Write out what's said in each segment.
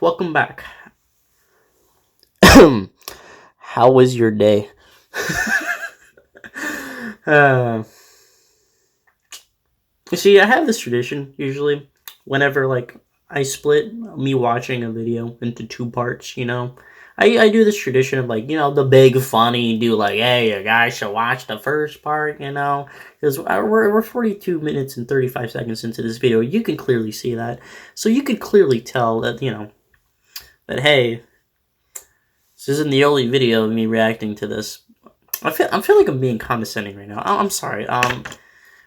welcome back. How was your day? uh, See, I have this tradition usually whenever I split me watching a video into two parts. I do this tradition of the big funny do hey, you guys should watch the first part. Because we're 42 minutes and 35 seconds into this video. You can clearly see that, so you can clearly tell that that hey, this isn't the only video of me reacting to this. I feel like I'm being condescending right now. I'm sorry.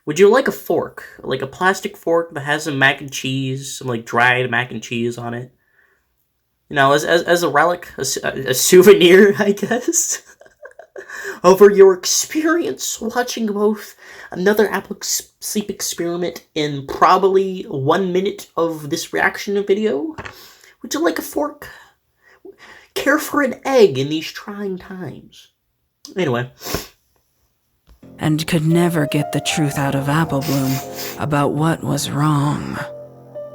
Would you like a fork? Like a plastic fork that has some mac and cheese, some dried mac and cheese on it? As a relic, a souvenir, I guess, over your experience watching both another Apple Sleep experiment in probably 1 minute of this reaction video. Would you like a fork? Care for an egg in these trying times. Anyway. And could never get the truth out of Applebloom about what was wrong.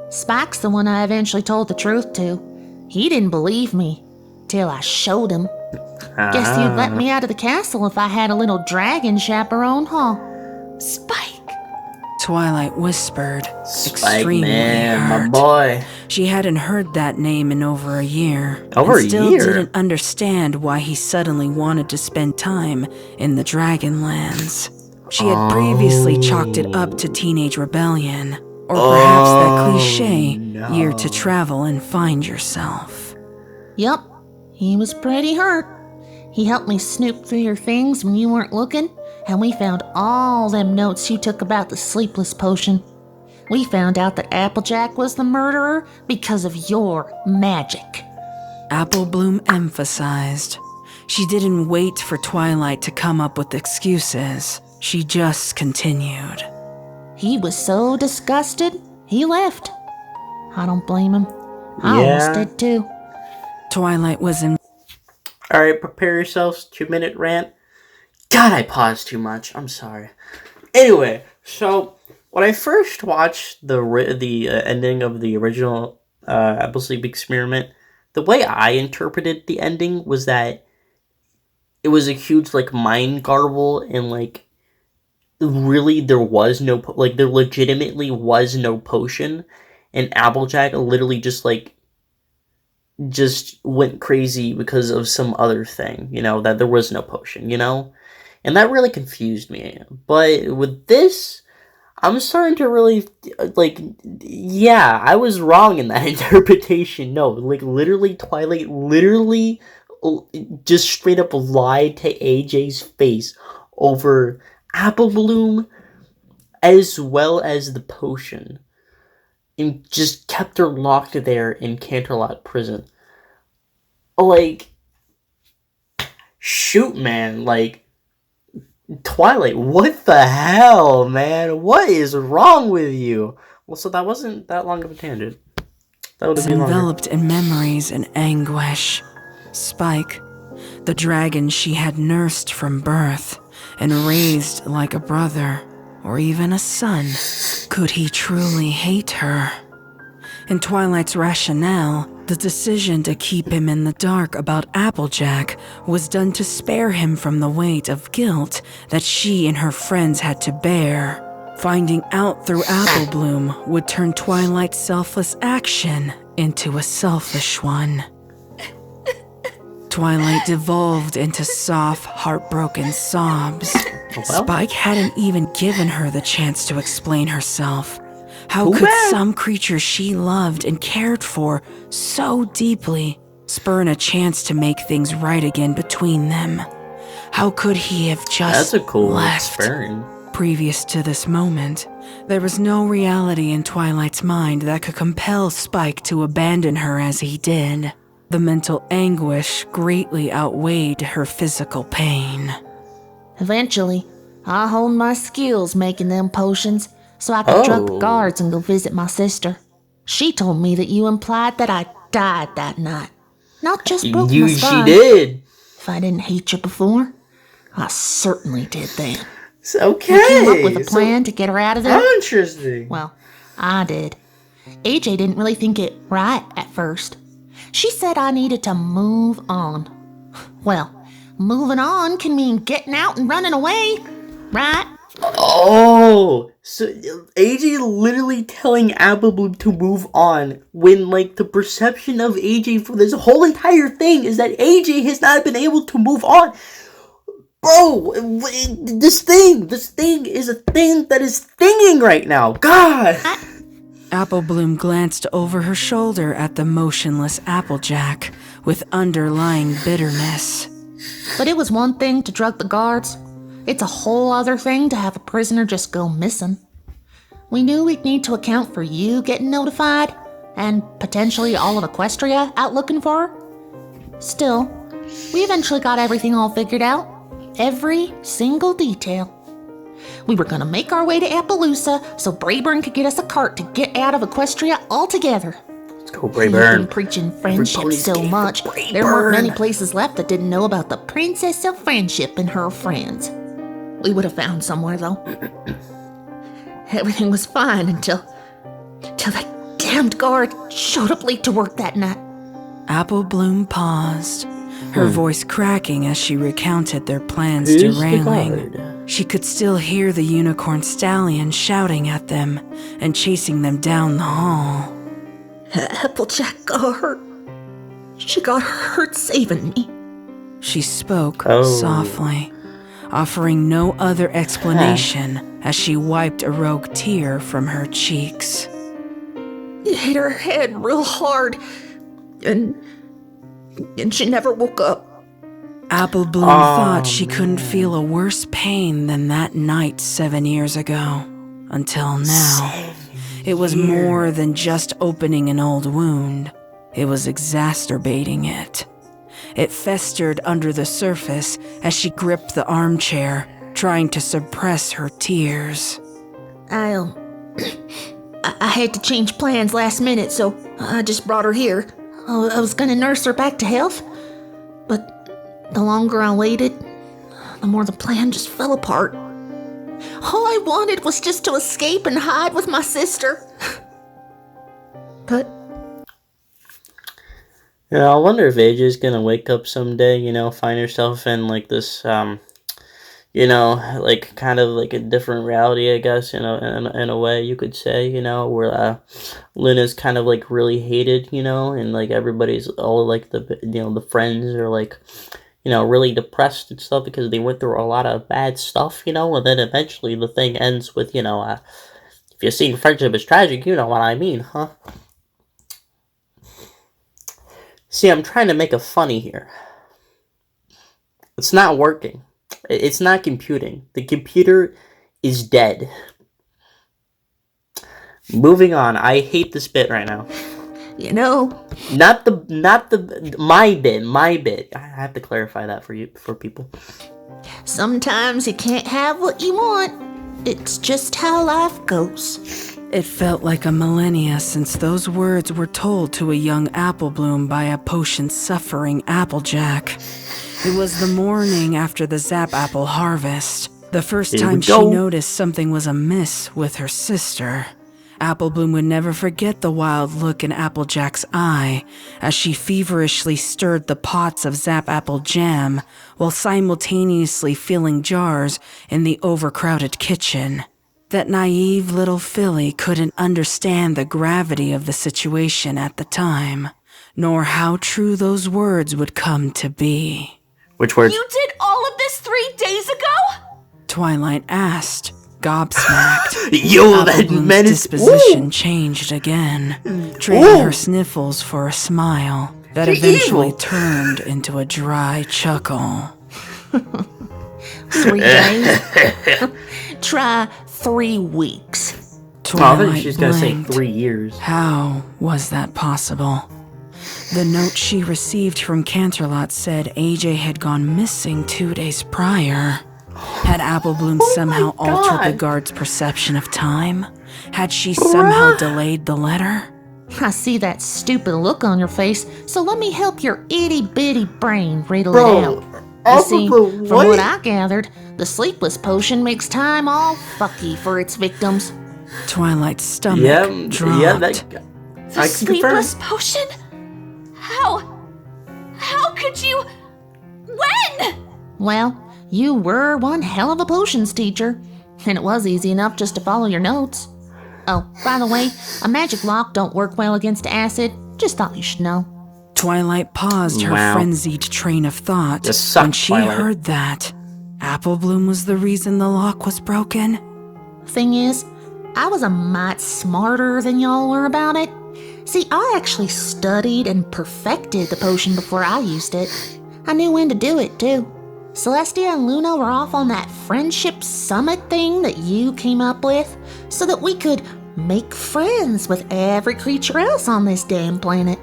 Spike's the one I eventually told the truth to. He didn't believe me, till I showed him. Guess you'd let me out of the castle if I had a little dragon chaperone, huh? Spike! Twilight whispered, Spike, extremely man, hurt. my boy. She hadn't heard that name in over a year. Over and a still year? didn't understand why he suddenly wanted to spend time in the Dragonlands. She had previously chalked it up to teenage rebellion, or perhaps that cliche, year to travel and find yourself. Yup, he was pretty hurt. He helped me snoop through your things when you weren't looking, and we found all them notes you took about the sleepless potion. We found out that Applejack was the murderer because of your magic. Applebloom emphasized. She didn't wait for Twilight to come up with excuses. She just continued. He was so disgusted, he left. I don't blame him. I almost did too. Twilight was in. Alright, prepare yourselves. 2-minute rant. God, I paused too much. I'm sorry. Anyway, so when I first watched the ending of the original Apple Sleep experiment, the way I interpreted the ending was that it was a huge mind garble, and really there was no there legitimately was no potion, and Applejack literally just went crazy because of some other thing, that there was no potion, and that really confused me. But with this, I'm starting to really yeah, I was wrong in that interpretation. No, literally Twilight literally just straight up lied to AJ's face over Applebloom as well as the potion, and just kept her locked there in Canterlot Prison. Shoot, man, Twilight, what the hell, man? What is wrong with you? Well, so that wasn't that long of a tangent. That would have been enveloped in memories and anguish. Spike, the dragon she had nursed from birth and raised like a brother or even a son, could he truly hate her? In Twilight's rationale, the decision to keep him in the dark about Applejack was done to spare him from the weight of guilt that she and her friends had to bear. Finding out through Applebloom would turn Twilight's selfless action into a selfish one. Twilight devolved into soft, heartbroken sobs. Spike hadn't even given her the chance to explain herself. How could some creature she loved and cared for so deeply spurn a chance to make things right again between them? How could he have just left? Previous to this moment, there was no reality in Twilight's mind that could compel Spike to abandon her as he did. The mental anguish greatly outweighed her physical pain. Eventually, I honed my skills making them potions so I could drug the guards and go visit my sister. She told me that you implied that I died that night. Not just broke my spine. She did. If I didn't hate you before, I certainly did then. Okay. You came up with a plan to get her out of there? Interesting. Well, I did. AJ didn't really think it right at first. She said I needed to move on. Well, moving on can mean getting out and running away, right? Oh, so AJ literally telling Apple Bloom to move on when, like, the perception of AJ for this whole entire thing is that AJ has not been able to move on. Bro, this thing is a thing that is thinging right now. God! Apple Bloom glanced over her shoulder at the motionless Applejack with underlying bitterness. But it was one thing to drug the guards. It's a whole other thing to have a prisoner just go missing. We knew we'd need to account for you getting notified, and potentially all of Equestria out looking for her. Still, we eventually got everything all figured out. Every single detail. We were gonna make our way to Appaloosa so Brayburn could get us a cart to get out of Equestria altogether. Let's go, Brayburn. You've been preaching friendship so much, there weren't many places left that didn't know about the Princess of Friendship and her friends. We would have found somewhere, though. Everything was fine until that damned guard showed up late to work that night. Apple Bloom paused, her voice cracking as she recounted their plans derailing. She could still hear the unicorn stallion shouting at them and chasing them down the hall. Applejack got hurt. She got hurt saving me. She spoke softly, offering no other explanation as she wiped a rogue tear from her cheeks. It hit her head real hard, and she never woke up. Apple Bloom thought she couldn't feel a worse pain than that night 7 years ago. Until now. It was more than just opening an old wound. It was exacerbating it. It festered under the surface as she gripped the armchair, trying to suppress her tears. I had to change plans last minute, so I just brought her here. I was gonna nurse her back to health, but the longer I waited, the more the plan just fell apart. All I wanted was just to escape and hide with my sister. But... Yeah, I wonder if AJ's gonna wake up someday, find herself in, like, this, like, kind of like a different reality, I guess, in a way you could say, where Luna's kind of, like, really hated, and, like, everybody's all, like, the friends are, like, really depressed and stuff because they went through a lot of bad stuff, and then eventually the thing ends with, if you've seen Friendship is Tragic, you know what I mean, huh? See, I'm trying to make a funny here. It's not working. It's not computing. The computer is dead. Moving on. I hate this bit right now. My bit. I have to clarify that for people. Sometimes you can't have what you want. It's just how life goes. It felt like a millennia since those words were told to a young Apple Bloom by a potion-suffering Applejack. It was the morning after the Zap Apple harvest, the first time she noticed something was amiss with her sister. Apple Bloom would never forget the wild look in Applejack's eye as she feverishly stirred the pots of Zap Apple jam while simultaneously filling jars in the overcrowded kitchen. That naive little filly couldn't understand the gravity of the situation at the time, nor how true those words would come to be. Which words? You did all of this 3 days ago? Twilight asked, gobsmacked. Yo, that menace. Disposition changed again, trading her sniffles for a smile that eventually turned into a dry chuckle. 3 days? Try 3 weeks. Twilight she's gonna say blinked. 3 years. How was that possible? The note she received from Canterlot said AJ had gone missing 2 days prior. Had Apple Bloom somehow altered the guard's perception of time? Had she somehow delayed the letter? I see that stupid look on your face, so let me help your itty-bitty brain riddle it out. You see, from what I gathered, the sleepless potion makes time all fucky for its victims. Twilight's stomach dropped. I can confirm. Sleepless potion? How could you? When? Well, you were one hell of a potions teacher, and it was easy enough just to follow your notes. Oh, by the way, a magic lock don't work well against acid. Just thought you should know. Twilight paused her frenzied train of thought when she heard that Apple Bloom was the reason the lock was broken. Thing is, I was a mite smarter than y'all were about it. See, I actually studied and perfected the potion before I used it. I knew when to do it, too. Celestia and Luna were off on that friendship summit thing that you came up with so that we could make friends with every creature else on this damn planet.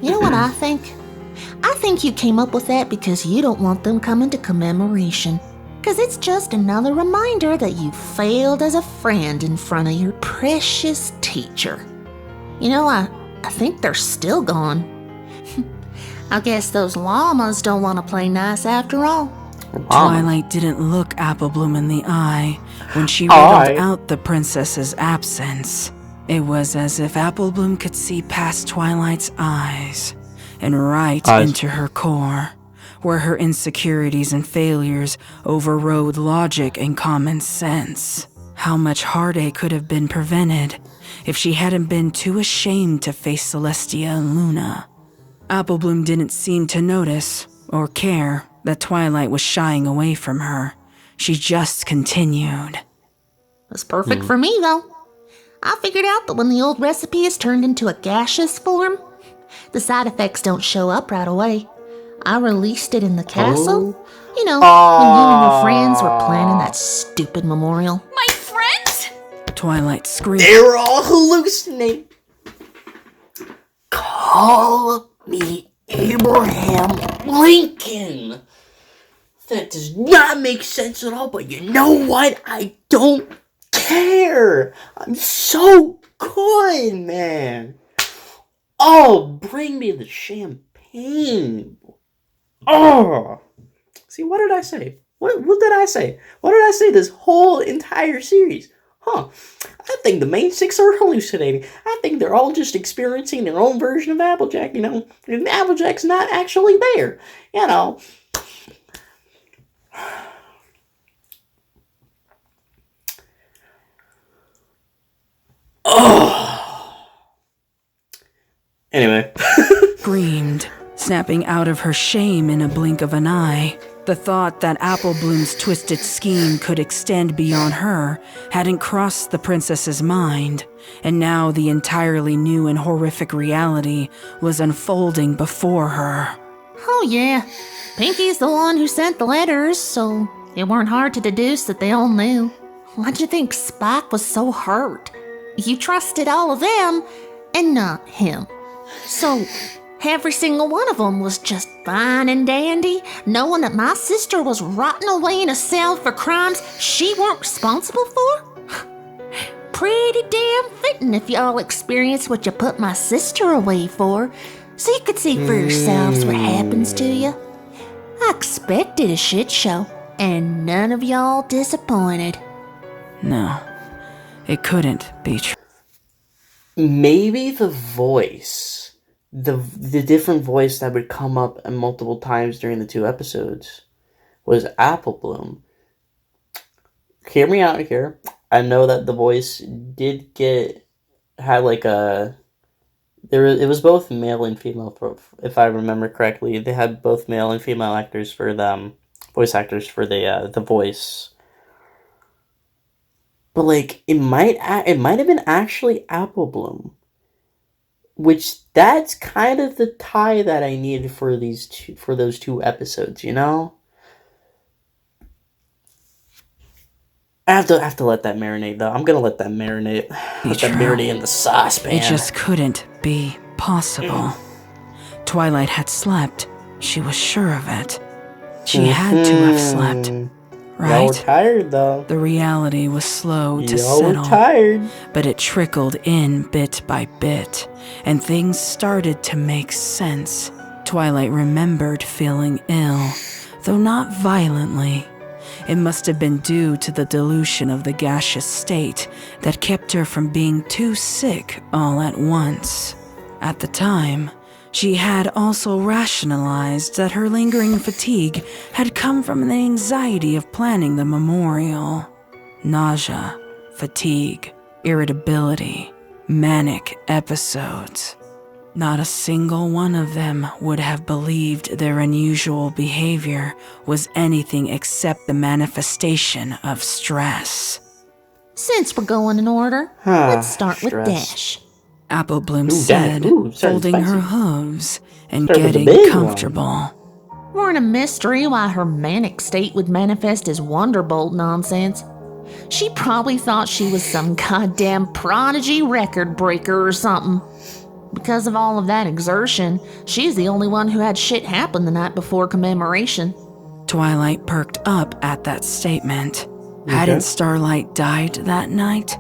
You know what I think? I think you came up with that because you don't want them coming to commemoration. Because it's just another reminder that you failed as a friend in front of your precious teacher. You know, I think they're still gone. I guess those llamas don't want to play nice after all. Twilight didn't look Apple Bloom in the eye when she riddled out the princess's absence. It was as if Apple Bloom could see past Twilight's eyes and right into her core, where her insecurities and failures overrode logic and common sense. How much heartache could have been prevented if she hadn't been too ashamed to face Celestia and Luna. Apple Bloom didn't seem to notice or care that Twilight was shying away from her. She just continued. It's perfect for me, though. I figured out that when the old recipe is turned into a gaseous form, the side effects don't show up right away. I released it in the castle. You know, when you and your friends were planning that stupid memorial. My friends? Twilight screamed. They were all hallucinating. Call me Abraham Lincoln. That does not make sense at all, but you know what? I don't care. I'm so good, man. Oh, bring me the champagne. Oh. See, what did I say? What did I say? What did I say this whole entire series? I think the main six are hallucinating. I think they're all just experiencing their own version of Applejack, you know. And Applejack's not actually there, you know. Oh. Anyway. Screamed, snapping out of her shame in a blink of an eye. The thought that Apple Bloom's twisted scheme could extend beyond her hadn't crossed the princess's mind, and now the entirely new and horrific reality was unfolding before her. Oh yeah, Pinky's the one who sent the letters, so it weren't hard to deduce that they all knew. Why'd you think Spike was so hurt? You trusted all of them, and not him. So every single one of them was just fine and dandy, knowing that my sister was rotting away in a cell for crimes she weren't responsible for? Pretty damn fitting if y'all experienced what you put my sister away for, so you could see for yourselves what happens to you. I expected a shit show, and none of y'all disappointed. No, it couldn't be true. Maybe the voice. The different voice that would come up multiple times during the 2 episodes was Apple Bloom. Hear me out here. I know that the voice had like a... It was both male and female, if I remember correctly. They had both male and female actors for them, voice actors for the voice. But like, it might have been actually Apple Bloom. Which, that's kind of the tie that I needed for those 2 episodes, you know? I have to let that marinate, though. I'm gonna let that marinate. Let that marinate in the saucepan. It just couldn't be possible. Twilight had slept. She was sure of it. She had to have slept. Right? Y'all were tired, though. The reality was slow to Y'all settle. were tired. But it trickled in bit by bit, and things started to make sense. Twilight remembered feeling ill, though not violently. It must have been due to the dilution of the gaseous state that kept her from being too sick all at once. At the time, She had also rationalized that her lingering fatigue had come from the anxiety of planning the memorial. Nausea, fatigue, irritability, manic episodes. Not a single one of them would have believed their unusual behavior was anything except the manifestation of stress. Since we're going in order, let's start with Dash. Apple Bloom said, folding her hooves and getting comfortable. We're in a mystery why her manic state would manifest as Wonderbolt nonsense. She probably thought she was some goddamn prodigy record breaker or something. Because of all of that exertion, she's the only one who had shit happen the night before commemoration. Twilight perked up at that statement. Hadn't Starlight died that night?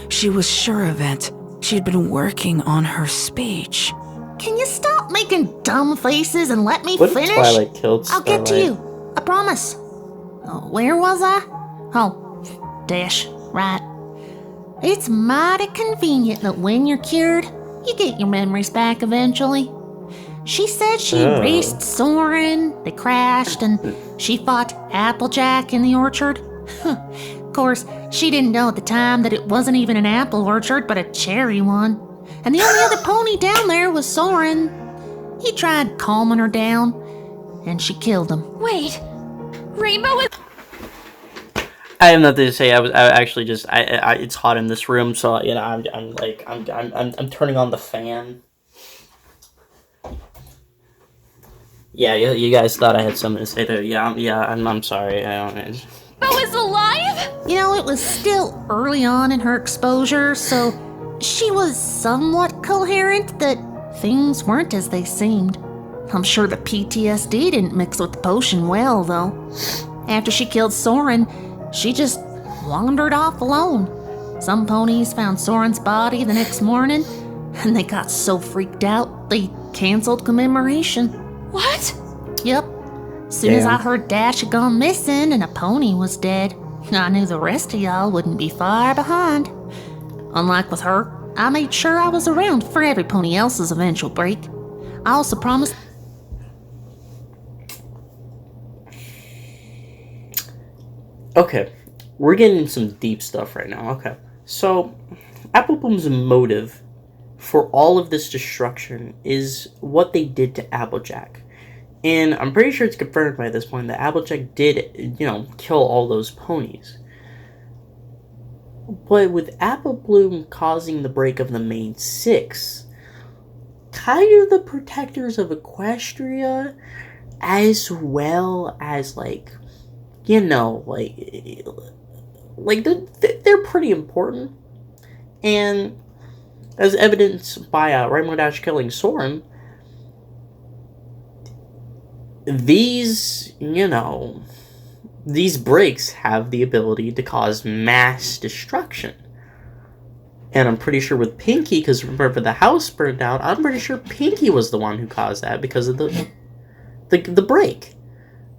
She was sure of it. She'd been working on her speech. Can you stop making dumb faces and let me What if finish? Twilight killed I'll Starlight? get to you. I promise. Oh, where was I? Oh, Dash, right. It's mighty convenient that when you're cured, you get your memories back eventually. She said she raced Soren, they crashed, and she fought Applejack in the orchard. Of course, she didn't know at the time that it wasn't even an apple orchard, but a cherry one. And the only other pony down there was Soren. He tried calming her down, and she killed him. Wait, Rainbow was... I have nothing to say. I actually just it's hot in this room, so I'm turning on the fan. Yeah, you guys thought I had something to say there. I'm sorry. was alive? You know, it was still early on in her exposure, so she was somewhat coherent that things weren't as they seemed. I'm sure the PTSD didn't mix with the potion well, though. After she killed Soren, she just wandered off alone. Some ponies found Soren's body the next morning, and they got so freaked out, they canceled commemoration. What? Yep. Soon as I heard Dash had gone missing and a pony was dead, I knew the rest of y'all wouldn't be far behind. Unlike with her, I made sure I was around for every pony else's eventual break. I also promised... Okay, we're getting some deep stuff right now. Okay, so Apple Bloom's motive for all of this destruction is what they did to Applejack. And I'm pretty sure it's confirmed by this point that Applejack did, kill all those ponies. But with Apple Bloom causing the break of the main six, kind of the protectors of Equestria, as well as, they're pretty important. And as evidenced by Rainbow Dash killing Soren, these breaks have the ability to cause mass destruction. And I'm pretty sure with Pinky, because remember the house burned down, I'm pretty sure Pinky was the one who caused that because of the break.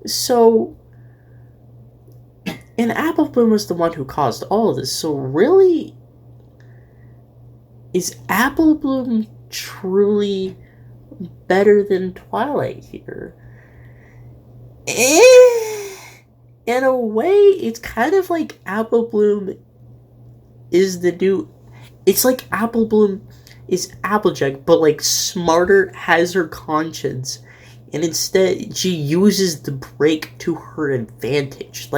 So, and Apple Bloom was the one who caused all of this. So really, is Apple Bloom truly better than Twilight here? In a way, it's kind of like Apple Bloom is the new... It's like Apple Bloom is Applejack, but smarter, has her conscience, and instead she uses the break to her advantage.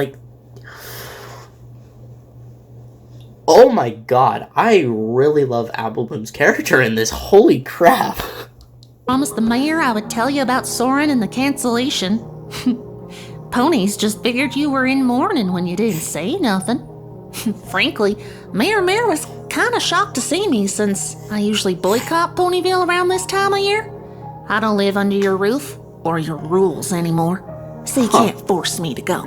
Oh my god, I really love Apple Bloom's character in this. Holy crap. Promised the mayor I would tell you about Soren and the cancellation. Ponies just figured you were in mourning when you didn't say nothing. Frankly, Mayor was kinda shocked to see me since I usually boycott Ponyville around this time of year. I don't live under your roof or your rules anymore, so you can't force me to go.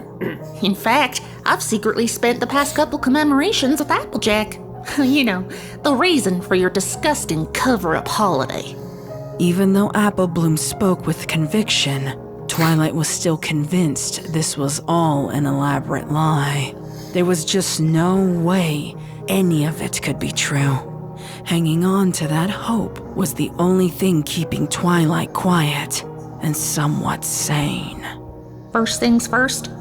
In fact, I've secretly spent the past couple commemorations with Applejack. The reason for your disgusting cover-up holiday. Even though Apple Bloom spoke with conviction, Twilight was still convinced this was all an elaborate lie. There was just no way any of it could be true. Hanging on to that hope was the only thing keeping Twilight quiet and somewhat sane. First things first,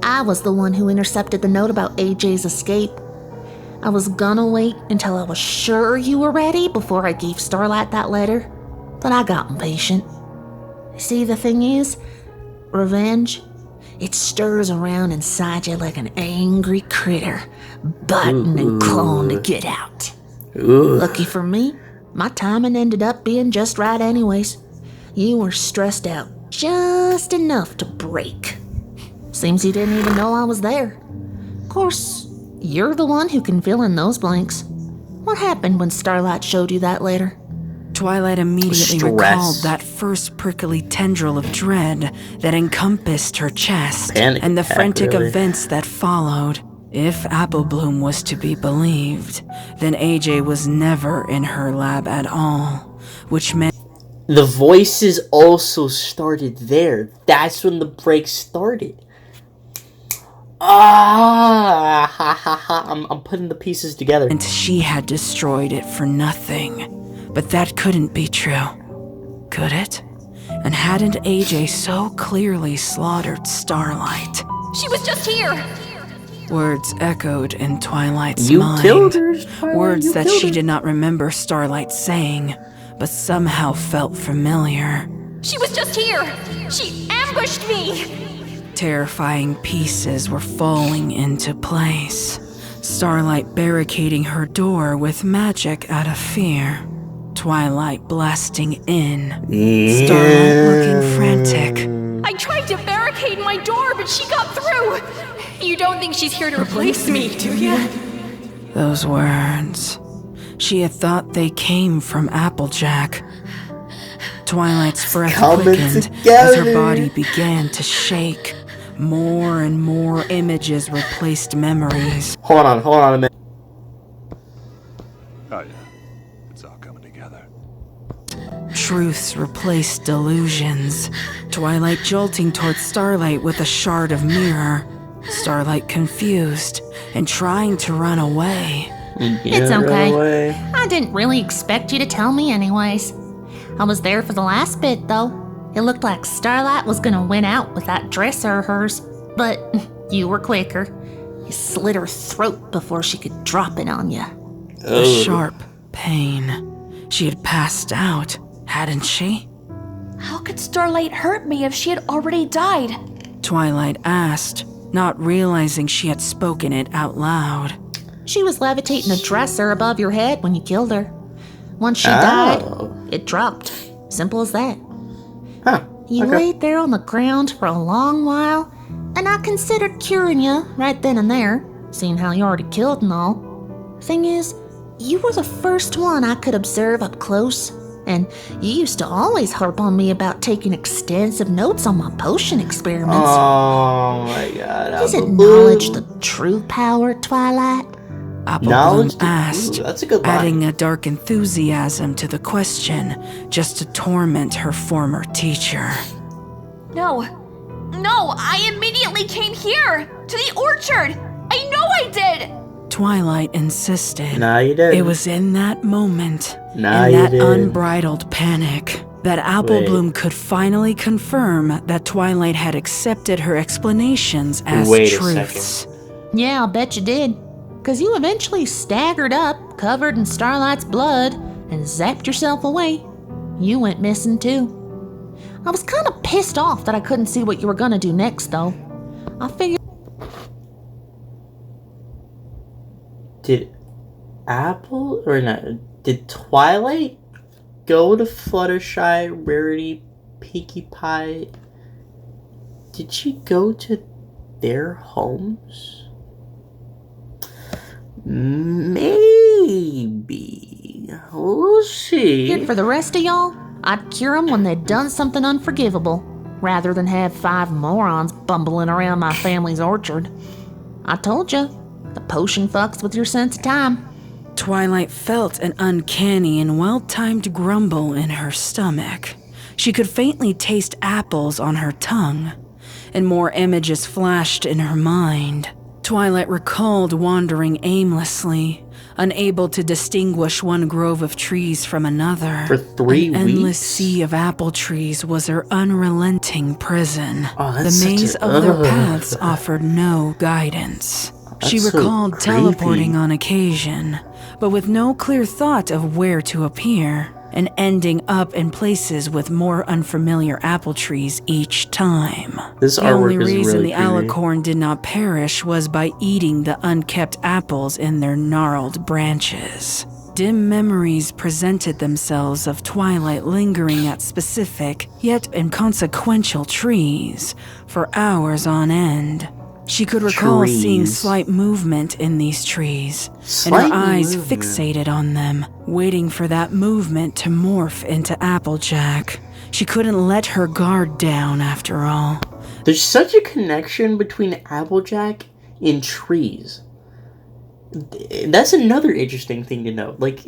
I was the one who intercepted the note about AJ's escape. I was gonna wait until I was sure you were ready before I gave Starlight that letter, but I got impatient. See, the thing is, revenge, it stirs around inside you like an angry critter, biting and clawing to get out. Lucky for me, my timing ended up being just right anyways. You were stressed out just enough to break. Seems you didn't even know I was there. Of course, you're the one who can fill in those blanks. What happened when Starlight showed you that letter? Twilight immediately recalled that first prickly tendril of dread that encompassed her chest and the frantic events that followed. If Apple Bloom was to be believed, then AJ was never in her lab at all, which meant the voices also started there. That's when the break started. I'm putting the pieces together. And she had destroyed it for nothing. But that couldn't be true, could it? And hadn't AJ so clearly slaughtered Starlight? She was just here! Words echoed in Twilight's You mind. killed her, Twilight. Words that she did not remember Starlight saying, but somehow felt familiar. She was just here! She ambushed me! Terrifying pieces were falling into place. Starlight barricading her door with magic out of fear. Twilight blasting in. Starlight looking frantic. I tried to barricade my door, but she got through! You don't think she's here to replace me, do you? Those words. She had thought they came from Applejack. Twilight's breath quickened as her body began to shake. More and more images replaced memories. Hold on a minute. Oh yeah, it's all coming together. Truths replaced delusions. Twilight jolting towards Starlight with a shard of mirror. Starlight confused and trying to run away. It's okay. I didn't really expect you to tell me anyways. I was there for the last bit, though. It looked like Starlight was gonna win out with that dresser of hers, but you were quicker. You slit her throat before she could drop it on you. A sharp pain. She had passed out, hadn't she? How could Starlight hurt me if she had already died? Twilight asked, not realizing she had spoken it out loud. She was levitating a dresser above your head when you killed her. Once she died, it dropped. Simple as that. Huh. You laid there on the ground for a long while, and I considered curing you right then and there, seeing how you already killed and all. Thing is, you were the first one I could observe up close, and you used to always harp on me about taking extensive notes on my potion experiments. Oh my god. Is it knowledge the true power, Twilight? Appleblom asked, that's a good line. adding a dark enthusiasm to the question, just to torment her former teacher. No, I immediately came here, to the orchard. I know I did. Twilight insisted. Nah, you didn't. It was in that moment, Nah, in you that didn't. unbridled panic, that Applebloom could finally confirm that Twilight had accepted her explanations as Wait a truths. Yeah, I'll bet you did. 'Cause you eventually staggered up, covered in Starlight's blood, and zapped yourself away. You went missing too. I was kind of pissed off that I couldn't see what you were gonna do next, though. I figured... Did Twilight go to Fluttershy, Rarity, Pinkie Pie? Did she go to their homes? Maybe. We'll see. And for the rest of y'all, I'd cure them when they'd done something unforgivable, rather than have 5 morons bumbling around my family's orchard. I told you, the potion fucks with your sense of time. Twilight felt an uncanny and well-timed grumble in her stomach. She could faintly taste apples on her tongue, and more images flashed in her mind. Twilight recalled wandering aimlessly, Unable to distinguish one grove of trees from another, For 3 an endless weeks? sea of apple trees was her unrelenting prison. Oh, that's The such maze a- of their ugh. paths offered no guidance. She That's so recalled creepy. teleporting on occasion, but with no clear thought of where to appear, and ending up in places with more unfamiliar apple trees each time. This The only artwork is reason really the creepy. alicorn did not perish was by eating the unkept apples in their gnarled branches. Dim memories presented themselves of Twilight lingering at specific, yet inconsequential trees for hours on end. She could recall seeing Trees. slight movement in these trees, and Slight her eyes movement. fixated on them, waiting for that movement to morph into Applejack. She couldn't let her guard down after all. There's such a connection between Applejack and trees. That's another interesting thing to know. Like,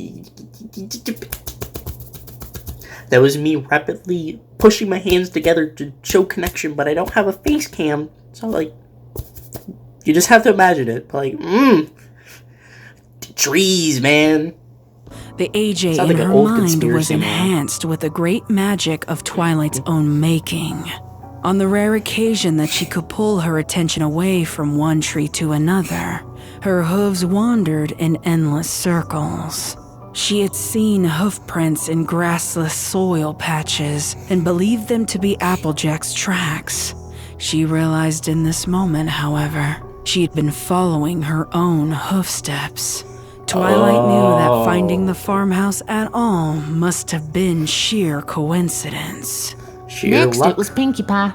that was me rapidly pushing my hands together to show connection, but I don't have a face cam, so like, you just have to imagine it. But like, trees, man. The AJ Sounds in like an her old mind was conspiracy, man. enhanced with the great magic of Twilight's own making. On the rare occasion that she could pull her attention away from one tree to another, her hooves wandered in endless circles. She had seen hoof prints in grassless soil patches and believed them to be Applejack's tracks. She realized in this moment, however, she had been following her own hoof steps. Twilight knew that finding the farmhouse at all must have been sheer coincidence. Sheer Next, luck. it was Pinkie Pie.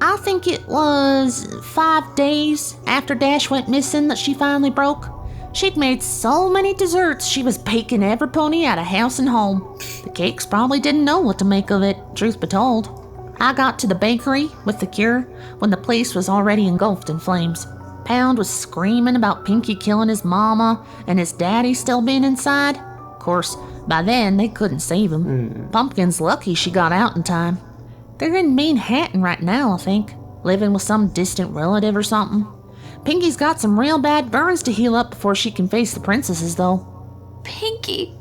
I think it was 5 days after Dash went missing that she finally broke. She'd made so many desserts, she was baking every pony out of house and home. The cakes probably didn't know what to make of it, truth be told. I got to the bakery with the cure when the place was already engulfed in flames. Pound was screaming about Pinkie killing his mama and his daddy still being inside. Of course, by then they couldn't save him. Pumpkin's lucky she got out in time. They're in Manhattan right now, I think, living with some distant relative or something. Pinkie's got some real bad burns to heal up before she can face the princesses, though. Pinkie.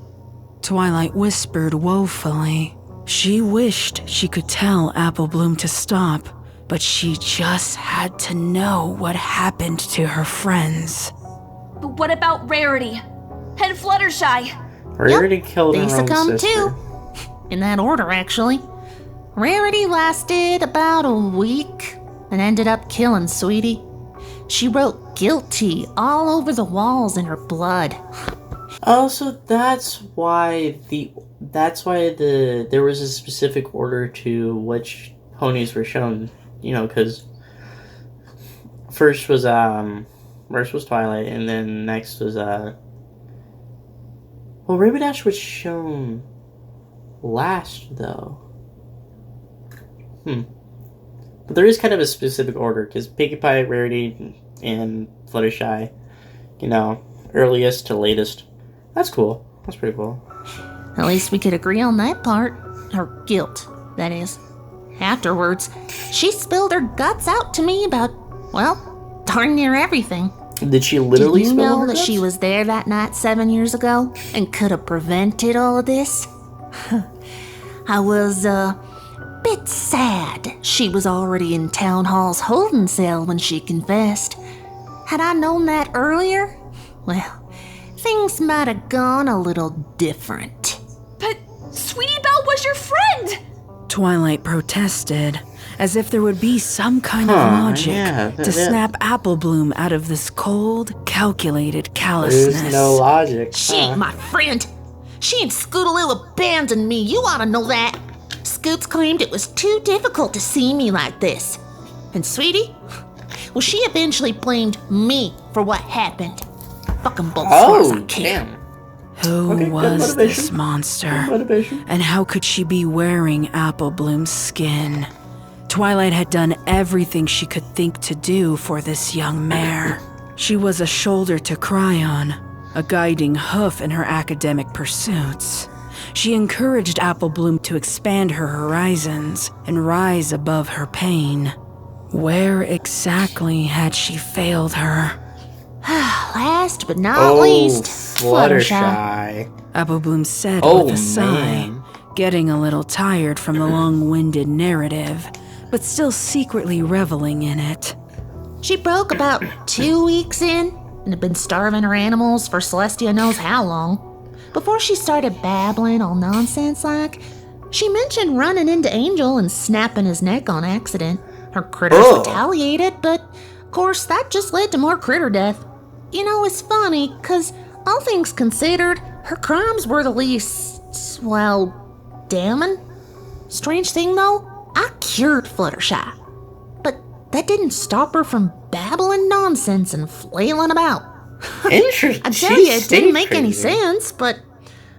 Twilight whispered woefully. She wished she could tell Apple Bloom to stop, but she just had to know what happened to her friends. But what about Rarity? And Fluttershy? Rarity killed her They own succumbed sister. too. In that order, actually. Rarity lasted about a week and ended up killing Sweetie. She wrote guilty all over the walls in her blood. Oh, so that's why there was a specific order to which ponies were shown. You know, because first was Twilight, and then next was well, Rapidash was shown last though. But there is kind of a specific order because Pinkie Pie, Rarity, and Fluttershy, you know, earliest to latest. That's cool. That's pretty cool. At least we could agree on that part. Her guilt, that is. Afterwards, she spilled her guts out to me about, well, darn near everything. Did she literally Did you spill know her that guts? she was there that night 7 years ago and could have prevented all of this? I was, bit sad she was already in Town Hall's holding cell when she confessed. Had I known that earlier, well, things might have gone a little different. But Sweetie Belle was your friend! Twilight protested, as if there would be some kind of logic to snap Apple Bloom out of this cold, calculated callousness. There's no logic. She ain't my friend. She and Scootaloo abandoned me. You ought to know that. Scoots claimed it was too difficult to see me like this. And Sweetie? Well, she eventually blamed me for what happened. Fucking both as far as I can. damn. Who Okay, good was this motivation. monster? Motivation. And how could she be wearing Apple Bloom's skin? Twilight had done everything she could think to do for this young mare. She was a shoulder to cry on, a guiding hoof in her academic pursuits. She encouraged Apple Bloom to expand her horizons and rise above her pain. Where exactly had she failed her? Last but not least, Fluttershy. Apple Bloom said Oh, with a sigh, man. getting a little tired from the long-winded narrative, but still secretly reveling in it. She broke about 2 weeks in and had been starving her animals for Celestia knows how long. Before she started babbling all nonsense like, she mentioned running into Angel and snapping his neck on accident. Her critters retaliated, but of course that just led to more critter death. You know, it's funny, 'cause all things considered, her crimes were the least, well, damning. Strange thing though, I cured Fluttershy. But that didn't stop her from babbling nonsense and flailing about. Interesting. I tell you, it didn't make any sense, but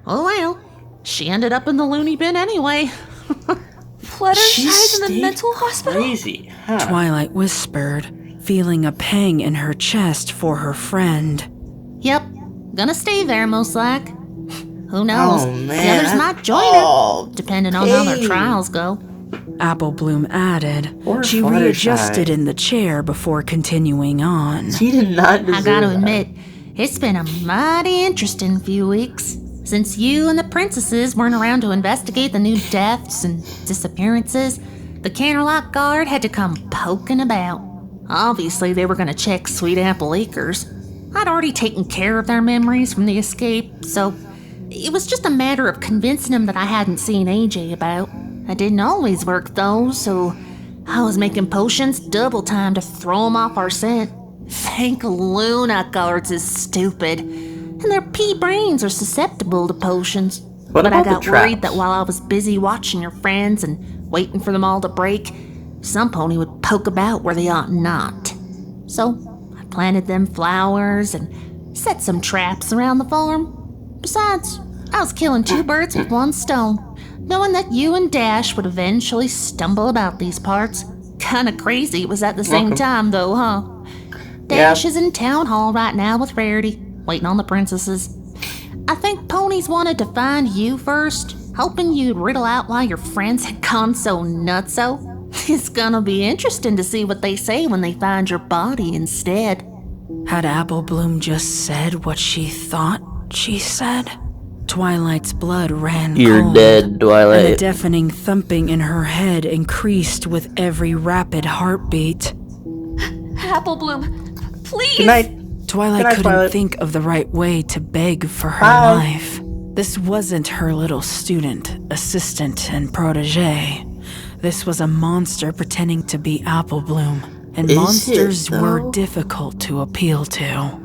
oh well. She ended up in the loony bin anyway. Fluttershy's in the mental hospital? Crazy, huh? Twilight whispered, feeling a pang in her chest for her friend. Yep, gonna stay there most like. Who knows? Oh, man, The others might join her, depending on how their trials go. Apple Bloom added. Poor She Fluttershy. readjusted in the chair before continuing on. She did not deserve I gotta that. admit, it's been a mighty interesting few weeks. Since you and the princesses weren't around to investigate the new deaths and disappearances, the Canterlot Guard had to come poking about. Obviously, they were gonna check Sweet Apple Acres. I'd already taken care of their memories from the escape, so it was just a matter of convincing them that I hadn't seen AJ about. It didn't always work though, so I was making potions double time to throw them off our scent. Thank Luna Guards is stupid, and their pea brains are susceptible to potions. What But I about the got worried traps? that while I was busy watching your friends and waiting for them all to break, some pony would poke about where they ought not. So I planted them flowers and set some traps around the farm. Besides, I was killing 2 birds with 1 stone, knowing that you and Dash would eventually stumble about these parts. Kinda crazy it was at the same Welcome. time though, huh? Dash is in town hall right now with Rarity, waiting on the princesses. I think ponies wanted to find you first, hoping you'd riddle out why your friends had gone so nutso. It's gonna be interesting to see what they say when they find your body instead. Had Apple Bloom just said what she thought she said? Twilight's blood ran cold, and the Twilight. deafening thumping in her head increased with every rapid heartbeat. Apple Bloom, please! Good night. Twilight Good night, couldn't Twilight. think of the right way to beg for her Bye. life. This wasn't her little student, assistant, and protege. This was a monster pretending to be Apple Bloom, and Is it, monsters were though? difficult to appeal to.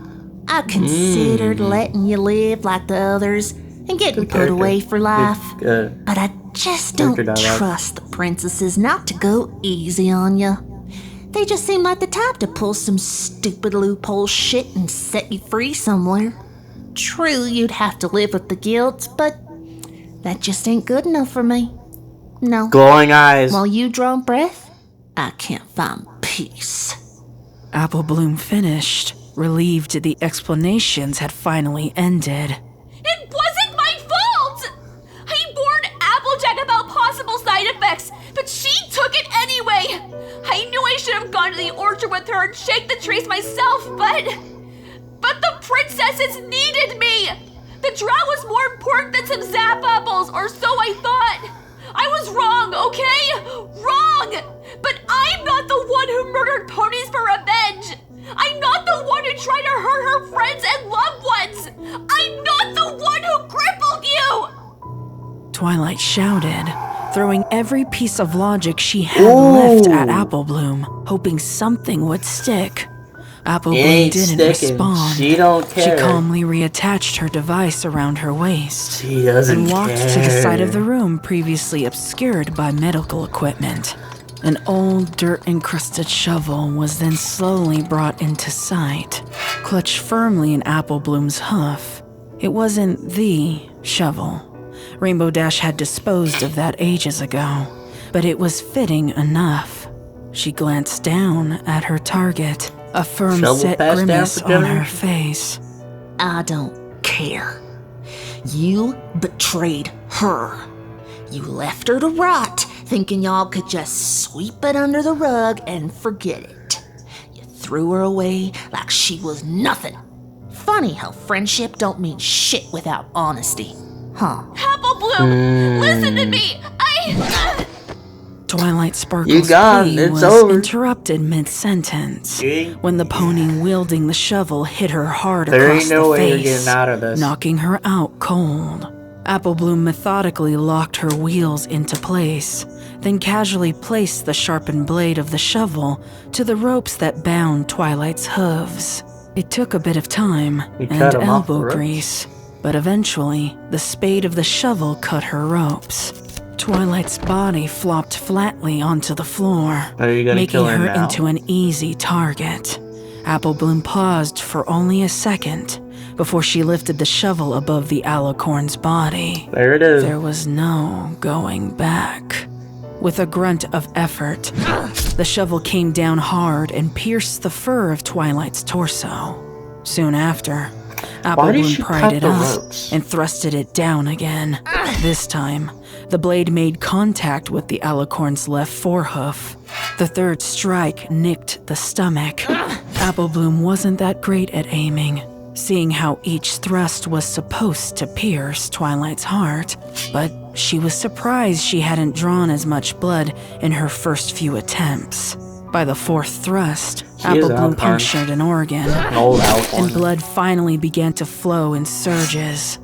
I considered letting you live like the others and getting Good put character. away for life. Good. But I just don't Character dialogue. trust the princesses not to go easy on you. They just seem like the type to pull some stupid loophole shit and set you free somewhere. True, you'd have to live with the guilt, but that just ain't good enough for me. No. Glowing eyes. While you draw breath, I can't find peace. Apple Bloom finished, relieved the explanations had finally ended. It wasn't my fault! I warned Applejack about possible side effects, but she took it anyway! I knew I should have gone to the orchard with her and shake the trees myself, but the princesses needed me! The drought was more important than some zap apples, or so I thought! I was wrong, okay? Wrong! But I'm not the one who murdered ponies for revenge! I'm not the one who tried to hurt her friends and loved ones! I'm not the one who crippled you! Twilight shouted, throwing every piece of logic she had left at Apple Bloom, hoping something would stick. Apple It Bloom ain't didn't sticking. respond. She don't care. She calmly reattached her device around her waist She doesn't and walked care. to the side of the room previously obscured by medical equipment. An old dirt-encrusted shovel was then slowly brought into sight, clutched firmly in Apple Bloom's hoof. It wasn't the shovel. Rainbow Dash had disposed of that ages ago, but it was fitting enough. She glanced down at her target, a firm Shovel set passed down grimace for on her generations? face. I don't care. You betrayed her. You left her to rot, thinking y'all could just sweep it under the rug and forget it. You threw her away like she was nothing. Funny how friendship don't mean shit without honesty. Huh. Apple Bloom, listen to me. Twilight Sparkle's You gone. plea It's was over. interrupted mid-sentence when the pony wielding the shovel hit her hard There across ain't no the way you're face, getting out of this. knocking her out cold. Apple Bloom methodically locked her wheels into place, then casually placed the sharpened blade of the shovel to the ropes that bound Twilight's hooves. It took a bit of time You and cut 'em off the elbow ropes? grease, but eventually the spade of the shovel cut her ropes. Twilight's body flopped flatly onto the floor, Are you gonna making kill her her now? into an easy target. Apple Bloom paused for only a second before she lifted the shovel above the alicorn's body. There it is. There was no going back. With a grunt of effort, the shovel came down hard and pierced the fur of Twilight's torso. Soon after, Apple Why did Bloom she pried cut it the up ropes? and thrusted it down again. This time, the blade made contact with the alicorn's left forehoof. The third strike nicked the stomach. Apple Bloom wasn't that great at aiming, seeing how each thrust was supposed to pierce Twilight's heart, but she was surprised she hadn't drawn as much blood in her first few attempts. By the fourth thrust, Apple Bloom Alicorn. punctured an organ, An old and Alicorn. blood finally began to flow in surges.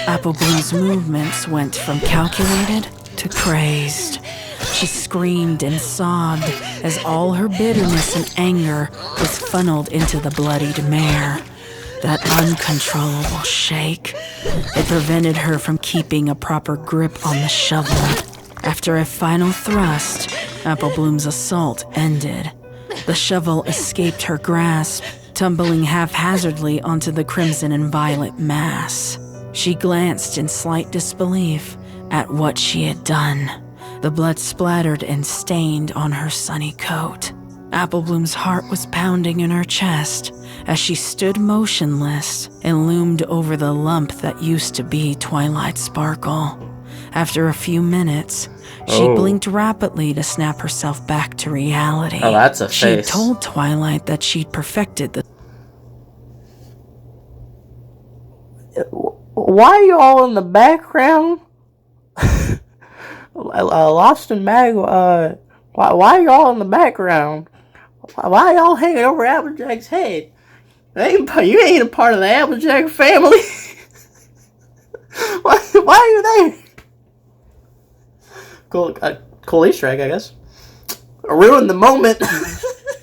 Apple Bloom's movements went from calculated to crazed. She screamed and sobbed as all her bitterness and anger was funneled into the bloodied mare. That uncontrollable shake, it prevented her from keeping a proper grip on the shovel. After a final thrust, Apple Bloom's assault ended. The shovel escaped her grasp, tumbling haphazardly onto the crimson and violet mass. She glanced in slight disbelief at what she had done. The blood splattered and stained on her sunny coat. Apple Bloom's heart was pounding in her chest as she stood motionless and loomed over the lump that used to be Twilight Sparkle. After a few minutes, she blinked rapidly to snap herself back to reality. Oh, that's a She face. told Twilight that she'd perfected the Why are you all in the background? Lost and Mag, why are y'all in the background? Why are y'all hanging over Applejack's head? You ain't a part of the Applejack family. Why are you there? Cool Easter egg, I guess. Ruined the moment.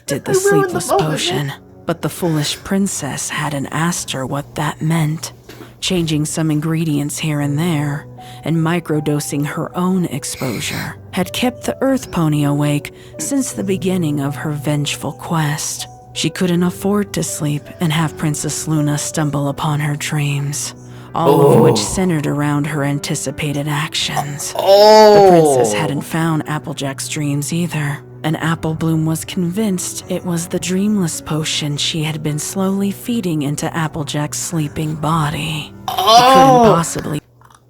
did the I ruined sleepless the moment. potion, but the foolish princess hadn't asked her what that meant. Changing some ingredients here and there, and microdosing her own exposure, had kept the Earth Pony awake since the beginning of her vengeful quest. She couldn't afford to sleep and have Princess Luna stumble upon her dreams, all of which centered around her anticipated actions. The princess hadn't found Applejack's dreams either, and Apple Bloom was convinced it was the dreamless potion she had been slowly feeding into Applejack's sleeping body. It couldn't possibly.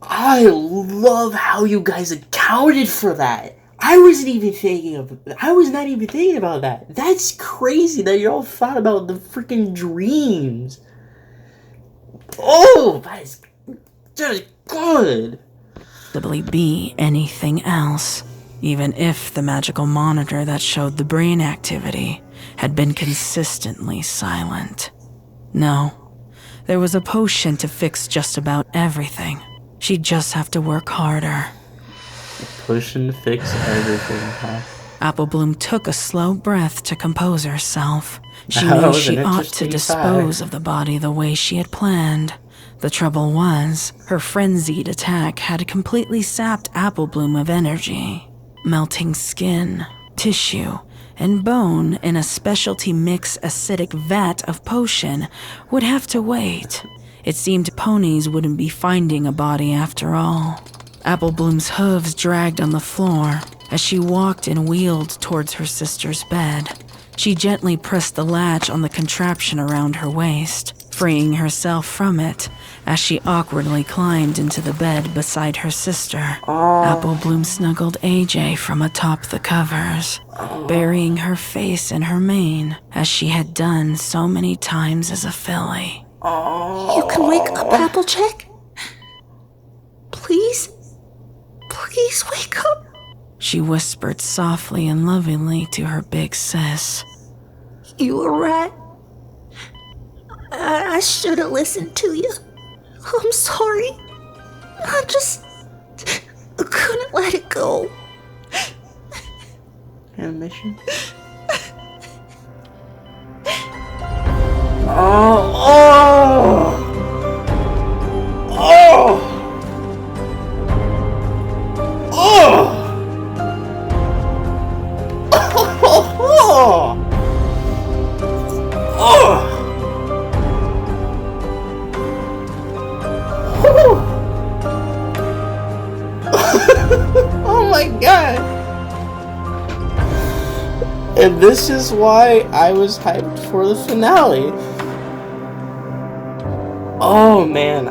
I love how you guys accounted for that. I was not even thinking about that. That's crazy that you all thought about the freaking dreams. Oh, that is good. Be anything else, even if the magical monitor that showed the brain activity had been consistently silent. No, there was a potion to fix just about everything. She'd just have to work harder. Pushing to fix everything, huh? Apple Bloom took a slow breath to compose herself. She That knew was she an ought to interesting dispose sigh. of the body the way she had planned. The trouble was, her frenzied attack had completely sapped Apple Bloom of energy. Melting skin, tissue, and bone in a specialty mix acidic vat of potion would have to wait. It seemed ponies wouldn't be finding a body after all. Apple Bloom's hooves dragged on the floor as she walked and wheeled towards her sister's bed. She gently pressed the latch on the contraption around her waist. freeing herself from it as she awkwardly climbed into the bed beside her sister. Apple Bloom snuggled AJ from atop the covers, burying her face in her mane as she had done so many times as a filly. You can wake up, Applejack? Please? Please wake up. She whispered softly and lovingly to her big sis. You were right. I should have listened to you. I'm sorry. I just couldn't let it go. Animation. Oh! Oh my god! And this is why I was hyped for the finale. Oh man.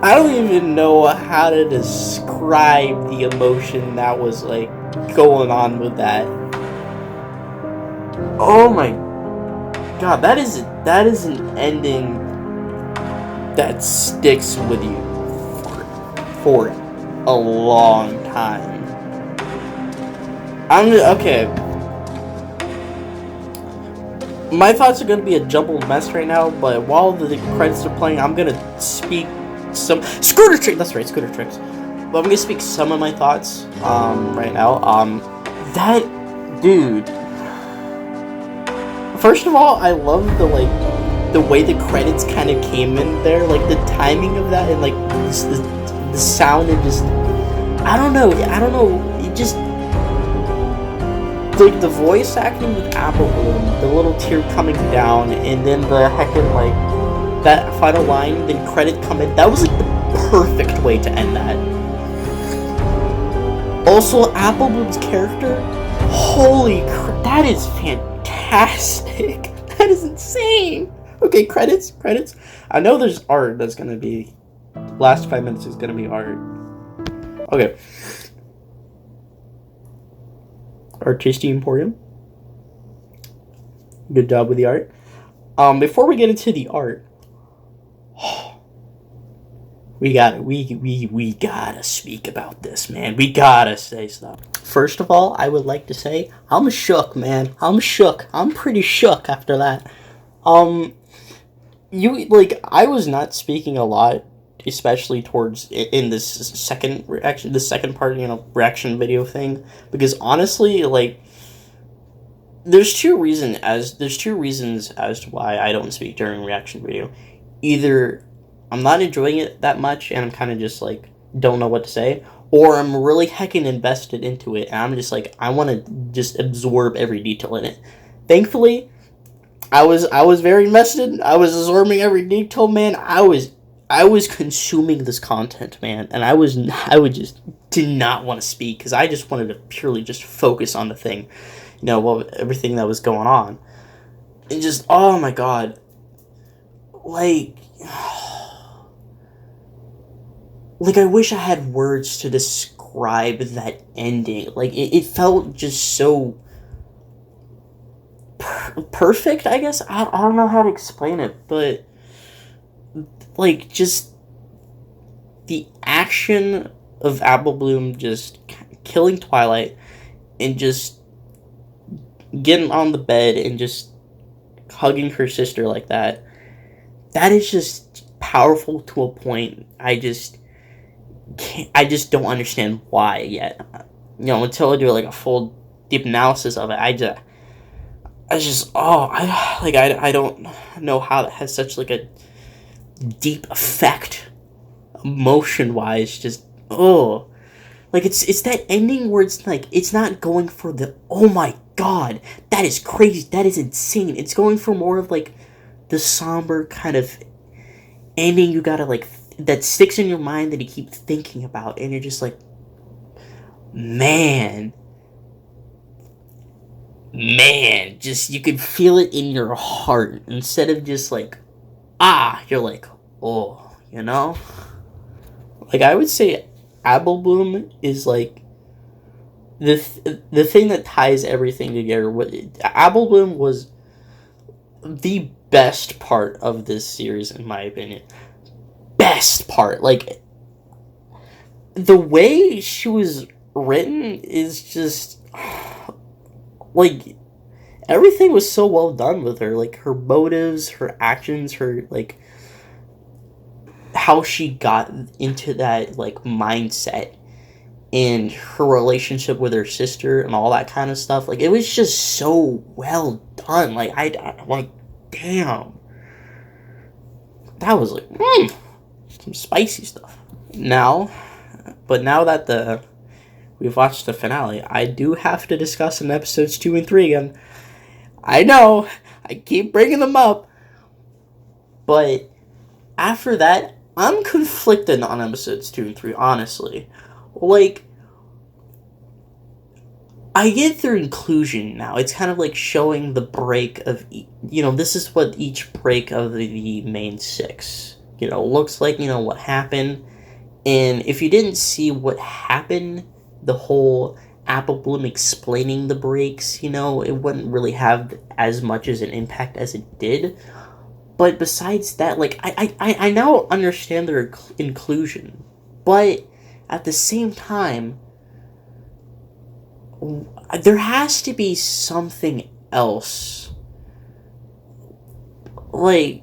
I don't even know how to describe the emotion that was like going on with that. Oh my god, that is an ending that sticks with you for a long time. Okay. My thoughts are gonna be a jumbled mess right now, but while the credits are playing, I'm gonna speak some scooter tricks. That's right, scooter tricks. But I'm gonna speak some of my thoughts right now. That dude. First of all, I love the way the credits kind of came in there, like the timing of that, and like the sound, and just I don't know, it just like the voice acting with Apple Bloom, the little tear coming down, and then the heckin' like that final line, then credit come in. That was like the perfect way to end that. Also, Apple Bloom's character, holy crap, that is fantastic. That is insane. Okay, credits. I know there's art that's gonna be. Last 5 minutes is gonna be art. Okay. Artistic Emporium. Good job with the art. Before we get into the art, we gotta speak about this, man. We gotta say stuff. First of all, I would like to say I'm shook, man. I'm shook. I'm pretty shook after that. I was not speaking a lot, especially towards in this second reaction, the second part, reaction video thing, because honestly, like, there's two reasons as to why I don't speak during reaction video. Either I'm not enjoying it that much and I'm kind of just like don't know what to say, or I'm really heckin' invested into it and I'm just like I want to just absorb every detail in it. Thankfully, I was very invested. I was absorbing every detail, man. I was consuming this content, man, and I just did not want to speak because I just wanted to purely just focus on the thing, everything that was going on, and just, oh my god, like I wish I had words to describe that ending. Like it felt just so perfect, I guess. I don't know how to explain it, but like just the action of Apple Bloom just killing Twilight and just getting on the bed and just hugging her sister like that is just powerful to a point. I just don't understand why yet. Until I do like a full deep analysis of it, I don't know how that has such like a deep effect emotion wise. Just like it's that ending where it's like it's not going for the oh my god, that is crazy, that is insane. It's going for more of like the somber kind of ending you gotta like that sticks in your mind that you keep thinking about, and you're just like, man, man, just you could feel it in your heart instead of just like you're like, oh, you know? Like, I would say Apple Bloom is like the thing that ties everything together. Apple Bloom was the best part of this series, in my opinion. Best part. Like, the way she was written is just like, everything was so well done with her. Like, her motives, her actions, her, like, how she got into that, like, mindset, and her relationship with her sister and all that kind of stuff. Like, it was just so well done. Like, I like, damn. That was, like, some spicy stuff. Now that we've watched the finale, I do have to discuss in episodes 2 and 3 again. I know, I keep bringing them up, but after that, I'm conflicted on episodes 2 and 3, honestly. Like, I get their inclusion now. It's kind of like showing the break of, this is what each break of the main 6, looks like, what happened. And if you didn't see what happened, the whole Apple Bloom explaining the breaks, it wouldn't really have as much as an impact as it did. But besides that, like, I now understand their inclusion. But at the same time, there has to be something else. Like,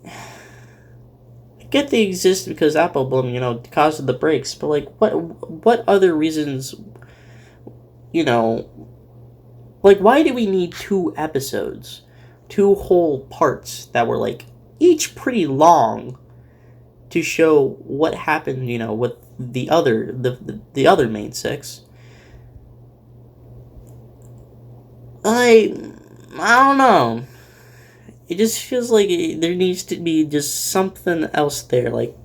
I get they exist because Apple Bloom, caused the breaks. But, like, what other reasons, like, why do we need 2 episodes? 2 whole parts that were, like, each pretty long to show what happened, with the other main 6. I don't know. It just feels like there needs to be just something else there. Like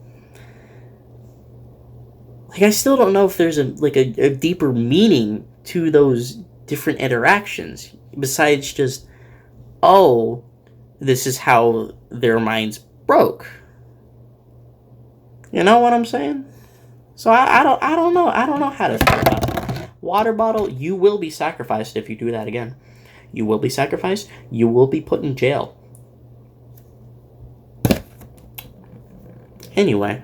I still don't know if there's a deeper meaning to those different interactions besides just, oh, this is how their minds broke. You know what I'm saying? So I don't know how to feel about that. Water bottle, you will be sacrificed if you do that again. You will be sacrificed. You will be put in jail. Anyway,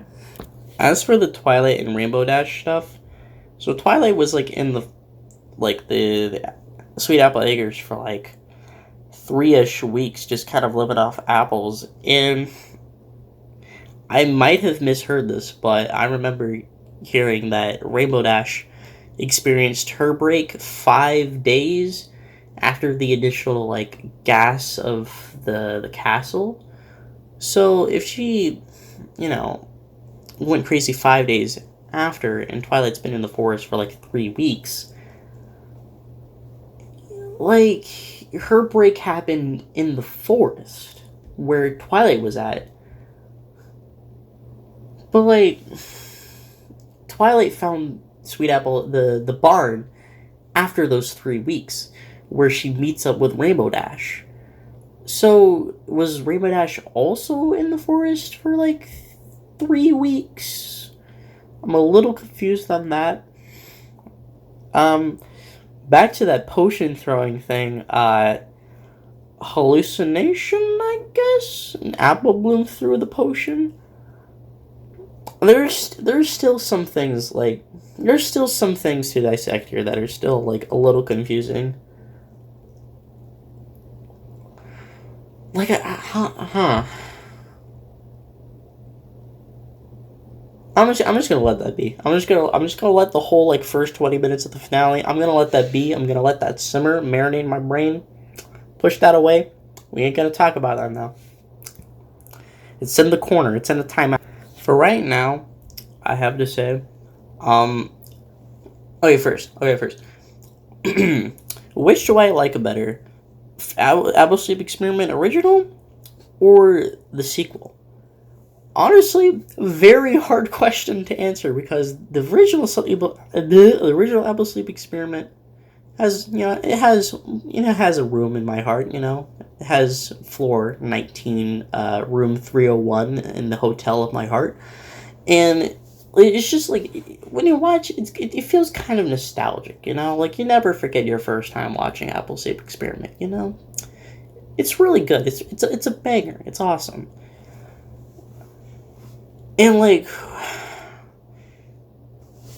as for the Twilight and Rainbow Dash stuff, so Twilight was in the Sweet Apple Acres for 3-ish weeks, just kind of living off apples, and I might have misheard this, but I remember hearing that Rainbow Dash experienced her break 5 days after the initial gas of the castle. So if she, went crazy 5 days after, and Twilight's been in the forest for 3 weeks, her break happened in the forest where Twilight was at. But Twilight found Sweet Apple, the barn, after those 3 weeks, where she meets up with Rainbow Dash. So, was Rainbow Dash also in the forest for 3 weeks? I'm a little confused on that. Back to that potion throwing thing, hallucination, I guess? An Apple Bloom threw the potion? There's still some things, there's still some things to dissect here that are still, a little confusing. I'm just gonna let that be. I'm just gonna let the whole first 20 minutes of the finale. I'm gonna let that be. I'm gonna let that simmer, marinate in my brain. Push that away. We ain't gonna talk about that now. It's in the corner. It's in the timeout. For right now, I have to say, okay, first. Which do I like better? Apple Sleep Experiment original or the sequel? Honestly, very hard question to answer because the original Apple Sleep Experiment has, it has a room in my heart. It has floor 19, room 301 in the hotel of my heart, and it's just like when you watch it feels kind of nostalgic. Like you never forget your first time watching Appleseed Experiment. It's really good. It's a banger. It's awesome. And like,